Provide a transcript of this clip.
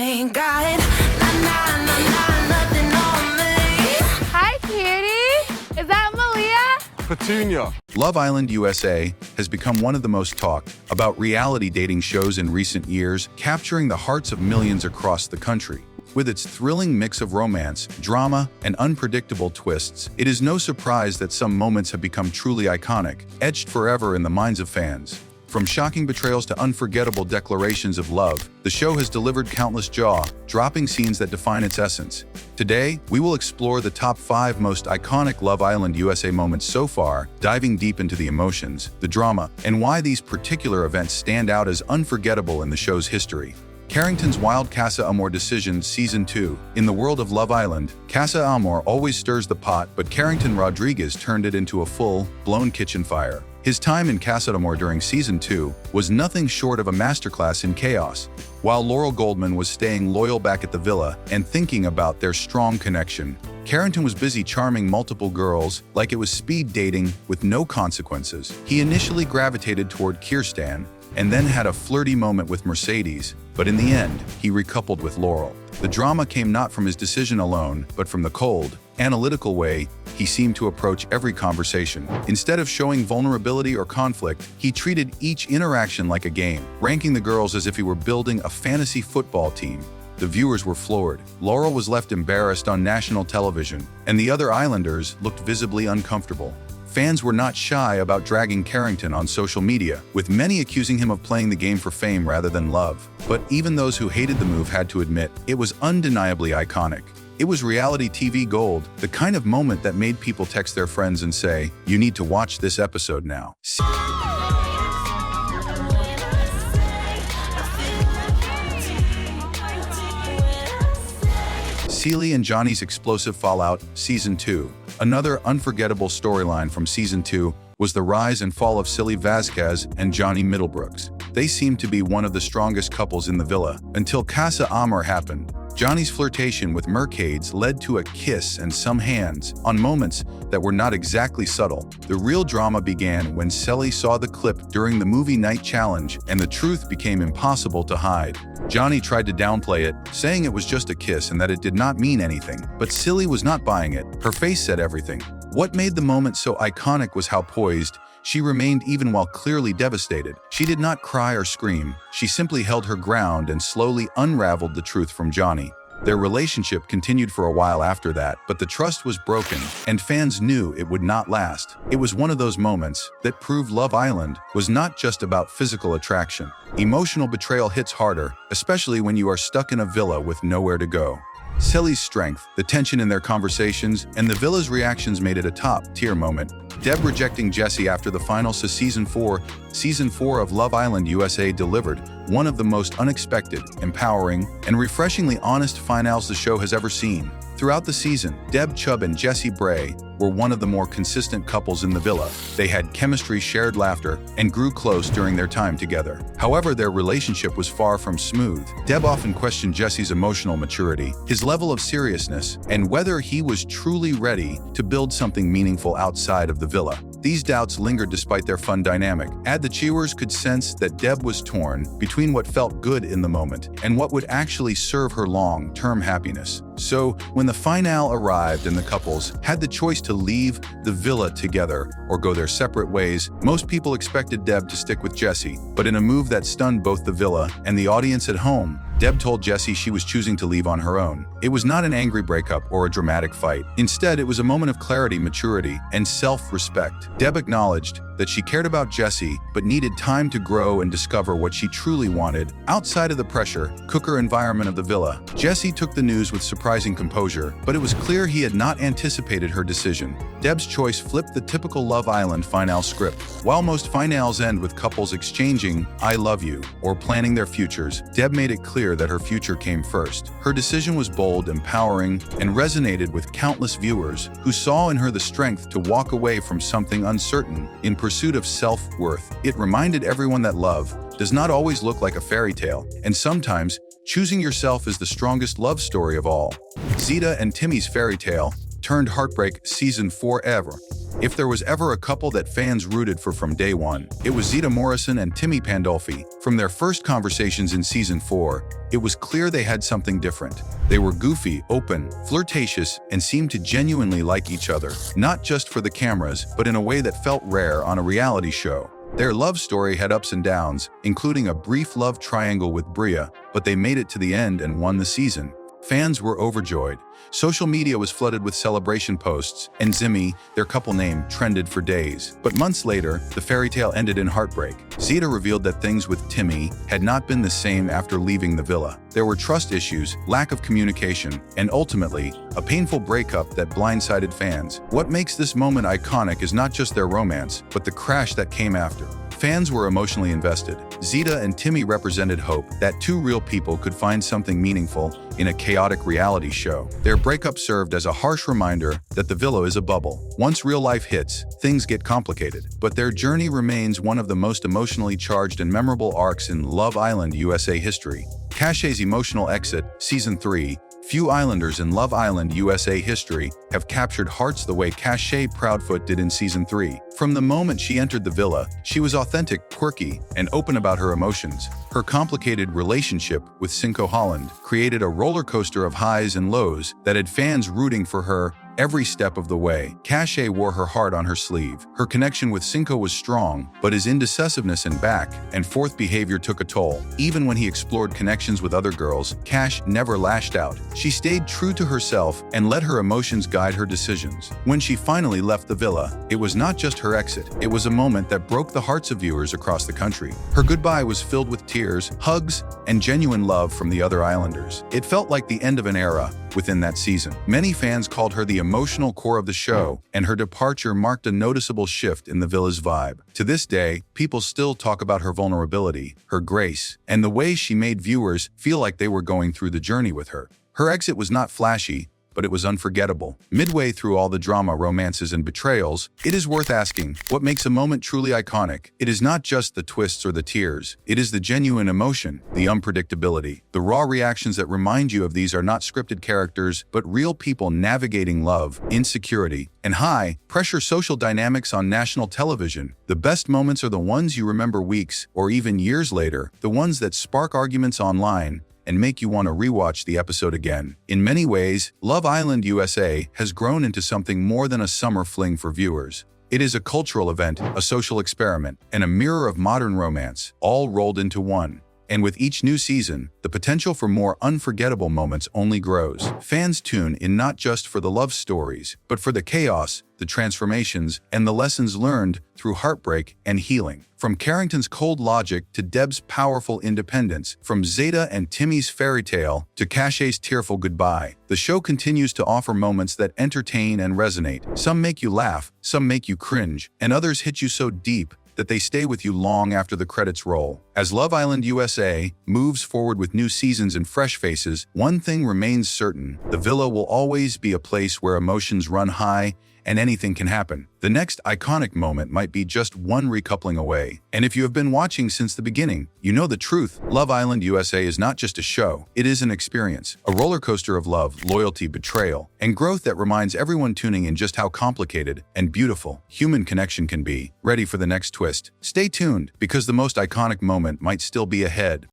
ain't got nothing on me. Hi, cutie. Is that Malia? Petunia. Love Island USA has become one of the most talked about reality dating shows in recent years, capturing the hearts of millions across the country. With its thrilling mix of romance, drama, and unpredictable twists, it is no surprise that some moments have become truly iconic, etched forever in the minds of fans. From shocking betrayals to unforgettable declarations of love, the show has delivered countless jaw-dropping scenes that define its essence. Today, we will explore the top 5 most iconic Love Island USA moments so far, diving deep into the emotions, the drama, and why these particular events stand out as unforgettable in the show's history. Carrington's wild Casa Amor decision Season 2. In the world of Love Island, Casa Amor always stirs the pot, but Carrington Rodriguez turned it into a full-blown kitchen fire. His time in Casa Amor during Season 2 was nothing short of a masterclass in chaos. While Laurel Goldman was staying loyal back at the villa and thinking about their strong connection, Carrington was busy charming multiple girls like it was speed dating with no consequences. He initially gravitated toward Kirsten and then had a flirty moment with Mercedes, but in the end, he recoupled with Laurel. The drama came not from his decision alone, but from the cold, analytical way he seemed to approach every conversation. Instead of showing vulnerability or conflict, he treated each interaction like a game, ranking the girls as if he were building a fantasy football team. The viewers were floored. Laurel was left embarrassed on national television, and the other Islanders looked visibly uncomfortable. Fans were not shy about dragging Carrington on social media, with many accusing him of playing the game for fame rather than love. But even those who hated the move had to admit it was undeniably iconic. It was reality TV gold, the kind of moment that made people text their friends and say, "You need to watch this episode now." Celie and Johnny's explosive fallout, Season 2. Another unforgettable storyline from Season 2 was the rise and fall of Celie Vasquez and Johnny Middlebrooks. They seemed to be one of the strongest couples in the villa, until Casa Amor happened. Johnny's flirtation with mermaids led to a kiss and some hands, on moments that were not exactly subtle. The real drama began when Celie saw the clip during the movie night challenge, and the truth became impossible to hide. Johnny tried to downplay it, saying it was just a kiss and that it did not mean anything. But Celie was not buying it. Her face said everything. What made the moment so iconic was how poised she remained even while clearly devastated. She did not cry or scream. She simply held her ground and slowly unraveled the truth from Johnny. Their relationship continued for a while after that, but the trust was broken, and fans knew it would not last. It was one of those moments that proved Love Island was not just about physical attraction. Emotional betrayal hits harder, especially when you are stuck in a villa with nowhere to go. Celie's strength, the tension in their conversations, and the villa's reactions made it a top-tier moment. Deb rejecting Jesse after the finals to Season 4 of Love Island USA delivered one of the most unexpected, empowering, and refreshingly honest finales the show has ever seen. Throughout the season, Deb Chubb and Jesse Bray were one of the more consistent couples in the villa. They had chemistry, shared laughter, and grew close during their time together. However, their relationship was far from smooth. Deb often questioned Jesse's emotional maturity, his level of seriousness, and whether he was truly ready to build something meaningful outside of the villa. These doubts lingered despite their fun dynamic. The viewers could sense that Deb was torn between what felt good in the moment and what would actually serve her long-term happiness. So, when the finale arrived and the couples had the choice to leave the villa together or go their separate ways, most people expected Deb to stick with Jesse. But in a move that stunned both the villa and the audience at home, Deb told Jesse she was choosing to leave on her own. It was not an angry breakup or a dramatic fight. Instead, it was a moment of clarity, maturity, and self-respect. Deb acknowledged that she cared about Jesse, but needed time to grow and discover what she truly wanted outside of the pressure cooker environment of the villa. Jesse took the news with surprising composure, but it was clear he had not anticipated her decision. Deb's choice flipped the typical Love Island finale script. While most finales end with couples exchanging "I love you" or planning their futures, Deb made it clear that her future came first. Her decision was bold, empowering, and resonated with countless viewers who saw in her the strength to walk away from something uncertain in pursuit of self-worth. It reminded everyone that love does not always look like a fairy tale, and sometimes choosing yourself is the strongest love story of all. Zeta and Timmy's fairy tale turned heartbreak Season 4 ever. If there was ever a couple that fans rooted for from day one, it was Zita Morrison and Timmy Pandolfi. From their first conversations in Season 4, it was clear they had something different. They were goofy, open, flirtatious, and seemed to genuinely like each other, not just for the cameras, but in a way that felt rare on a reality show. Their love story had ups and downs, including a brief love triangle with Bria, but they made it to the end and won the season. Fans were overjoyed. Social media was flooded with celebration posts, and Zimmy, their couple name, trended for days. But months later, the fairy tale ended in heartbreak. Zita revealed that things with Timmy had not been the same after leaving the villa. There were trust issues, lack of communication, and ultimately, a painful breakup that blindsided fans. What makes this moment iconic is not just their romance, but the crash that came after. Fans were emotionally invested. Zita and Timmy represented hope that two real people could find something meaningful in a chaotic reality show. Their breakup served as a harsh reminder that the villa is a bubble. Once real life hits, things get complicated. But their journey remains one of the most emotionally charged and memorable arcs in Love Island USA history. Cashay's emotional exit, Season 3. Few islanders in Love Island USA history have captured hearts the way Cashay Proudfoot did in Season 3. From the moment she entered the villa, she was authentic, quirky, and open about her emotions. Her complicated relationship with Cinco Holland created a roller coaster of highs and lows that had fans rooting for her every step of the way. Cashay wore her heart on her sleeve. Her connection with Cinco was strong, but his indecisiveness and back and forth behavior took a toll. Even when he explored connections with other girls, Cash never lashed out. She stayed true to herself and let her emotions guide her decisions. When she finally left the villa, it was not just her exit. It was a moment that broke the hearts of viewers across the country. Her goodbye was filled with tears, hugs, and genuine love from the other islanders. It felt like the end of an era within that season. Many fans called her the emotional core of the show, and her departure marked a noticeable shift in the villa's vibe. To this day, people still talk about her vulnerability, her grace, and the way she made viewers feel like they were going through the journey with her. Her exit was not flashy, but it was unforgettable. Midway through all the drama, romances, and betrayals, it is worth asking, what makes a moment truly iconic? It is not just the twists or the tears. It is the genuine emotion, the unpredictability. The raw reactions that remind you of these are not scripted characters, but real people navigating love, insecurity, and high-pressure social dynamics on national television. The best moments are the ones you remember weeks or even years later, the ones that spark arguments online and make you want to rewatch the episode again. In many ways, Love Island USA has grown into something more than a summer fling for viewers. It is a cultural event, a social experiment, and a mirror of modern romance, all rolled into one. And with each new season, the potential for more unforgettable moments only grows. Fans tune in not just for the love stories, but for the chaos, the transformations, and the lessons learned through heartbreak and healing. From Carrington's cold logic to Deb's powerful independence, from Zeta and Timmy's fairy tale to Cashay's tearful goodbye, the show continues to offer moments that entertain and resonate. Some make you laugh, some make you cringe, and others hit you so deep that they stay with you long after the credits roll. As Love Island USA moves forward with new seasons and fresh faces, one thing remains certain: the villa will always be a place where emotions run high and anything can happen. The next iconic moment might be just one recoupling away. And if you have been watching since the beginning, you know the truth. Love Island USA is not just a show, it is an experience. A roller coaster of love, loyalty, betrayal, and growth that reminds everyone tuning in just how complicated and beautiful human connection can be. Ready for the next twist? Stay tuned, because the most iconic moment might still be ahead.